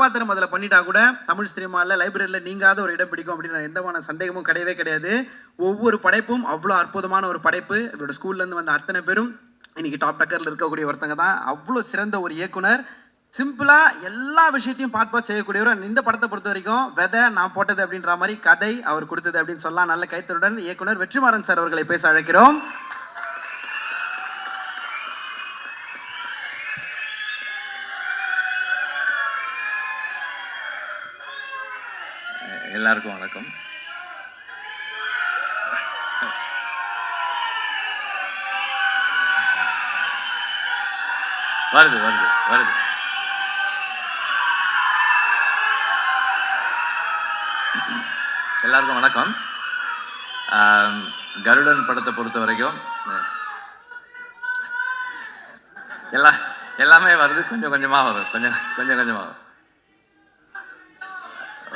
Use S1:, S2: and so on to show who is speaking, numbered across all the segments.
S1: கதாபாத்திரம் அதில் பண்ணிட்டா கூட தமிழ் சினிமாவில் லைப்ரரியில் நீங்காத ஒரு இடம் பிடிக்கும் அப்படின்னு எந்தமான சந்தேகமும் கிடையவே கிடையாது. ஒவ்வொரு படைப்பும் அவ்வளோ அற்புதமான ஒரு படைப்பு. இவரோட ஸ்கூல்லேருந்து வந்த அத்தனை பேரும் இன்னைக்கு டாப் டக்கரில் இருக்கக்கூடிய ஒருத்தங்க தான். அவ்வளோ சிறந்த ஒரு இயக்குனர். சிம்பிளா எல்லா விஷயத்தையும் பார்த்து செய்யக்கூடியவர். இந்த படத்தை பொறுத்த வரைக்கும் வெதை நான் போட்டது அப்படின்ற மாதிரி கதை அவர் கொடுத்தது அப்படின்னு சொல்லலாம். நல்ல கைத்தருடன் இயக்குனர் வெற்றிமாறன் சார் அவர்களை பேச அழைக்கிறோம்.
S2: எல்லாருக்கும் வணக்கம். வருது வருது வருது எல்லாருக்கும் வணக்கம். கருடன் படத்தை பொறுத்த வரைக்கும் எல்லாமே வருது, கொஞ்சம் கொஞ்சமாக வரும், கொஞ்சம் கொஞ்சமாக வரும்.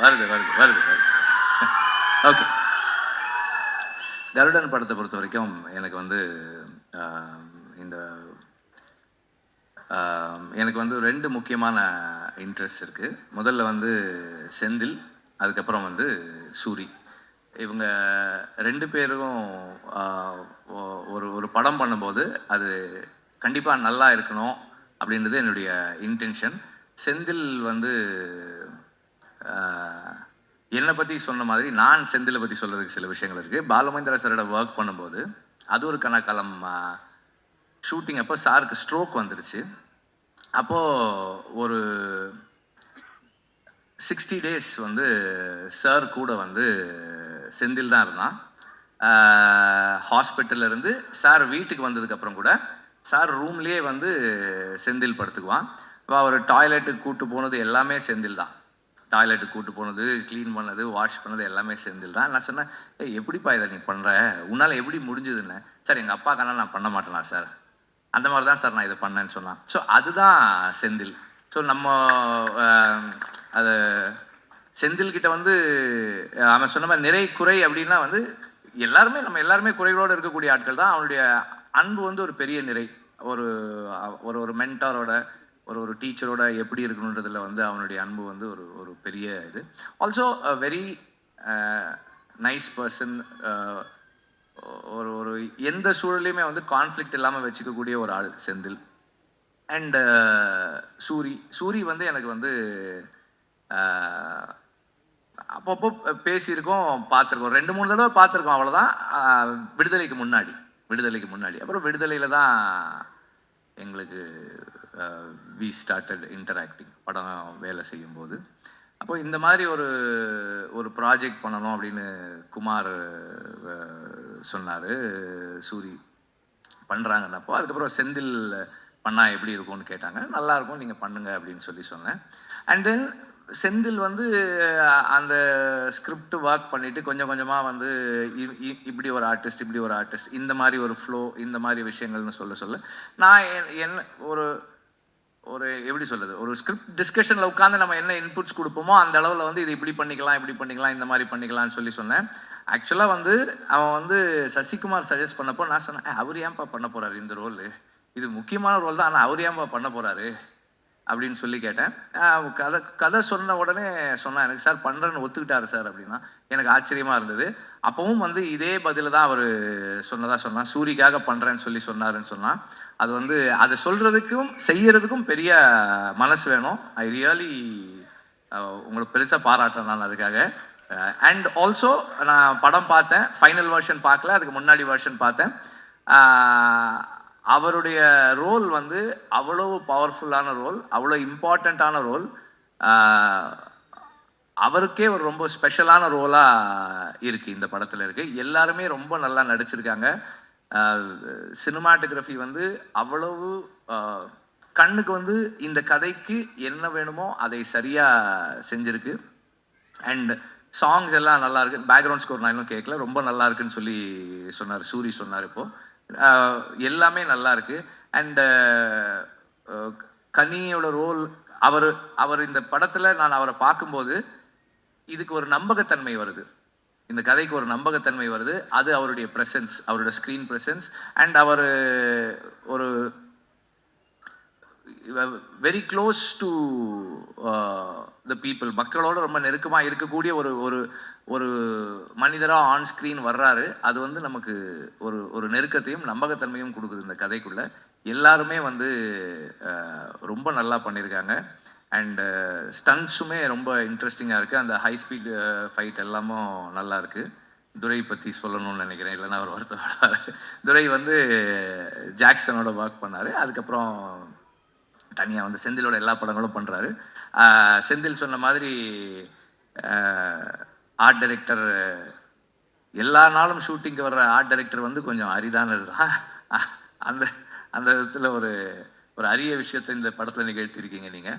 S2: வருது வருது வருது வருது ஓகே. கருடன் படத்தை பொறுத்த வரைக்கும் எனக்கு வந்து எனக்கு வந்து 2 முக்கியமான இன்ட்ரெஸ்ட் இருக்குது. முதல்ல வந்து செந்தில், அதுக்கப்புறம் வந்து சூரி. இவங்க 2 பேரும் ஒரு படம் பண்ணும்போது அது கண்டிப்பாக நல்லா இருக்கணும் அப்படின்றது என்னுடைய இன்டென்ஷன். செந்தில் வந்து என்னை பற்றி சொன்ன மாதிரி நான் செந்திலை பற்றி சொல்கிறதுக்கு சில விஷயங்கள் இருக்குது. பாலுமகேந்திரா சாரோட ஒர்க் பண்ணும்போது அது ஒரு கணக்காலம் ஷூட்டிங் அப்போ சாருக்கு ஸ்ட்ரோக் வந்துருச்சு. அப்போது ஒரு 60 days வந்து சார் கூட வந்து செந்தில் தான் இருந்தான். ஹாஸ்பிட்டல்லேருந்து சார் வீட்டுக்கு வந்ததுக்கப்புறம் கூட சார் ரூம்லேயே வந்து செந்தில் படுத்துக்குவான். இப்போ அவர் டாய்லெட்டுக்கு கூப்பிட்டு போனது எல்லாமே செந்தில் தான். டாய்லெட்டுக்கு கூப்பிட்டு போனது, க்ளீன் பண்ணது, வாஷ் பண்ணது எல்லாமே செந்தில் தான். நான் சொன்னேன், எப்படிப்பா இதை நீ பண்ணுற, உன்னால் எப்படி முடிஞ்சதுன்னு. சார் எங்கள் அப்பாக்கான நான் பண்ண மாட்டேனா சார், அந்த மாதிரி தான் சார் நான் இதை பண்ணேன்னு சொன்னான். ஸோ அதுதான் செந்தில். ஸோ நம்ம அது செந்தில்கிட்ட வந்து அவன் சொன்ன மாதிரி நிறை குறை அப்படின்னா வந்து நம்ம எல்லாருமே குறைகளோடு இருக்கக்கூடிய ஆட்கள் தான். அவனுடைய அன்பு வந்து ஒரு பெரிய நிறை. ஒரு ஒரு மென்டாரோட ஒரு டீச்சரோட எப்படி இருக்கணுன்றதுல வந்து அவனுடைய அன்பு வந்து ஒரு பெரிய இது. Also very nice person. ஒரு எந்த சூழலையுமே வந்து கான்ஃப்ளிக்ட் இல்லாமல் வச்சுக்கக்கூடிய ஒரு ஆள் செந்தில். அண்ட் சூரி வந்து எனக்கு வந்து அப்பப்போ பேசியிருக்கோம், பார்த்துருக்கோம், 2-3 தடவை பார்த்துருக்கோம், அவ்வளோதான். விடுதலைக்கு முன்னாடி அப்புறம் விடுதலையில் தான் எங்களுக்கு வி ஸ்டார்டட் இன்டராக்டிங், படம் வேலை செய்யும்போது. அப்போ இந்த மாதிரி ஒரு ப்ராஜெக்ட் பண்ணணும் அப்படின்னு குமார் சொன்னார். சூரி பண்ணுறாங்கன்னப்போ அதுக்கப்புறம் செந்தில் பண்ணால் எப்படி இருக்கும்னு கேட்டாங்க. நல்லாயிருக்கும், நீங்கள் பண்ணுங்க அப்படின்னு சொன்னேன். அண்ட் தென் செந்தில் வந்து அந்த ஸ்கிரிப்ட் ஒர்க் பண்ணிவிட்டு கொஞ்சம் கொஞ்சமாக வந்து இப்படி ஒரு ஆர்டிஸ்ட் இந்த மாதிரி ஒரு ஃப்ளோ, இந்த மாதிரி விஷயங்கள்னு சொல்ல நான் என்ன ஒரு எப்படி சொல்கிறது, ஒரு ஸ்கிரிப்ட் டிஸ்கஷனில் உட்காந்து நம்ம என்ன இன்புட்ஸ் கொடுப்போமோ அந்த அளவில் வந்து இது இப்படி பண்ணிக்கலாம் இந்த மாதிரி பண்ணிக்கலாம்னு சொன்னேன். ஆக்சுவலாக வந்து அவன் வந்து சசிகுமார் சஜஸ்ட் பண்ணப்போ நான் சொன்னேன், அவர் ஏன்பா பண்ண போகிறாரு இந்த ரோல், இது முக்கியமான ரோல் தான், ஆனால் அவர் ஏன்பா பண்ண போகிறாரு அப்படின்னு சொல்லி கேட்டேன். கதை சொன்ன உடனே சொன்னேன், எனக்கு சார் பண்ணுறேன்னு ஒத்துக்கிட்டாரு சார் அப்படின்னா. எனக்கு ஆச்சரியமாக இருந்தது. அப்பவும் வந்து இதே பதில் தான் அவர் சொன்னான், சூரிக்காக பண்ணுறேன்னு சொன்னாருன்னு சொன்னான். அது வந்து அதை சொல்கிறதுக்கும் செய்யறதுக்கும் பெரிய மனசு வேணும். ஐ ரியலி உங்களுக்கு பெருசாக பாராட்டுறேன் நான் அதுக்காக. அண்ட் ஆல்சோ நான் படம் பார்த்தேன், ஃபைனல் வெர்ஷன் பார்க்கல, அதுக்கு முன்னாடி வெர்ஷன் பார்த்தேன். அவருடைய ரோல் வந்து அவ்வளோ பவர்ஃபுல்லான ரோல், அவ்வளோ இம்பார்ட்டண்ட்டான ரோல். அவருக்கே ஒரு ரொம்ப ஸ்பெஷலான ரோலாக இருக்குது இந்த படத்தில் இருக்குது. எல்லாருமே ரொம்ப நல்லா நடிச்சிருக்காங்க. சினிமாட்டோகிராஃபி வந்து அவ்வளவு கண்ணுக்கு வந்து இந்த கதைக்கு என்ன வேணுமோ அதை சரியாக செஞ்சுருக்கு. அண்ட் சாங்ஸ் எல்லாம் நல்லா இருக்கு. பேக்ரவுண்ட் ஸ்கோர் நான் இன்னும் கேட்கல, ரொம்ப நல்லா இருக்குன்னு சொன்னார், சூரி சொன்னார். இப்போது எல்லாமே நல்லா இருக்கு. அண்ட் கனியோட ரோல், அவர் இந்த படத்தில் நான் அவரை பார்க்கும்போது இதுக்கு ஒரு நம்பகத்தன்மை வருது, இந்த கதைக்கு ஒரு நம்பகத்தன்மை வருது. அது அவருடைய ப்ரெசன்ஸ், அவரோட ஸ்க்ரீன் ப்ரெசன்ஸ். அண்ட் அவர் ஒரு very close to the people, மக்களோட ரொம்ப நெருக்கமாக இருக்கக்கூடிய ஒரு ஒரு ஒரு மனிதராக ஆன் ஸ்க்ரீன் வர்றாரு. அது வந்து நமக்கு ஒரு ஒரு நெருக்கத்தையும் நம்பகத்தன்மையும் கொடுக்குது இந்த கதைக்குள்ள. எல்லாருமே வந்து ரொம்ப நல்லா பண்ணியிருக்காங்க. அண்டு ஸ்டன்ட்ஸுமே ரொம்ப இன்ட்ரெஸ்டிங்காக இருக்குது. அந்த ஹை ஸ்பீட் ஃபைட் எல்லாமும் நல்லா இருக்குது. துரை பற்றி சொல்லணும்னு நினைக்கிறேன், இல்லைன்னா அவர் வருத்தப்படுவார். துரை வந்து ஜாக்சனோட ஒர்க் பண்ணார். அதுக்கப்புறம் தனியாக வந்து செந்திலோட எல்லா படங்களும் பண்ணுறாரு. செந்தில் சொன்ன மாதிரி ஆர்ட் டைரக்டர், எல்லா நாளும் ஷூட்டிங்க்கு வர்ற ஆர்ட் டைரக்டர் வந்து கொஞ்சம் அரிதானது தான். அந்த அந்த விதத்தில் ஒரு ஒரு அரிய விஷயத்தை இந்த படத்தில் நிகழ்த்தியிருக்கீங்க நீங்கள்.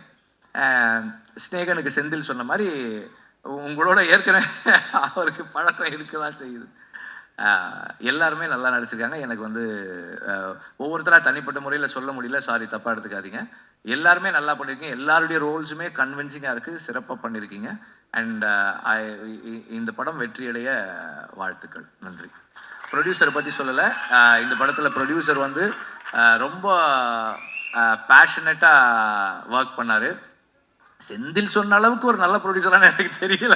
S2: ஸ்நேகனுக்கு செந்தில் சொன்ன மாதிரி உங்களோட ஏற்கனவே அவருக்கு பழக்கம் இருக்க தான் செய்யுது. எல்லாருமே நல்லா நடிச்சிருக்காங்க. எனக்கு வந்து ஒவ்வொருத்தராக தனிப்பட்ட முறையில் சொல்ல முடியல, சாரி தப்பாக எடுத்துக்காதீங்க. எல்லாருமே நல்லா பண்ணியிருக்கீங்க. எல்லாருடைய ரோல்ஸுமே கன்வின்சிங்காக இருக்குது, சிறப்பாக பண்ணியிருக்கீங்க. அண்ட் இந்த படம் வெற்றியடைய வாழ்த்துக்கள். நன்றி. ப்ரொடியூசரை பற்றி சொல்லலை. இந்த படத்தில் ப்ரொடியூசர் வந்து ரொம்ப பேஷனட்டாக ஒர்க் பண்ணார். செந்தில் சொன்ன அளவுக்கு ஒரு நல்ல ப்ரொடியூசரானு எனக்கு தெரியல.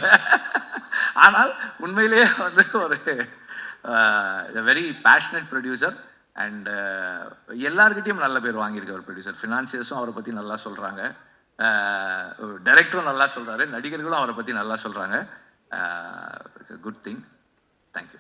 S2: ஆனால் உண்மையிலேயே வந்து ஒரு வெரி பேஷனட் ப்ரொடியூசர். அண்ட் எல்லார்கிட்டையும் நல்ல பேர் வாங்கியிருக்க ஒரு ப்ரொடியூசர். ஃபினான்சியர்ஸும் அவரை பற்றி நல்லா சொல்கிறாங்க, டைரக்டரும் நல்லா சொல்கிறாரு, நடிகர்களும் அவரை பற்றி நல்லா சொல்கிறாங்க. Good thing. தேங்க்யூ.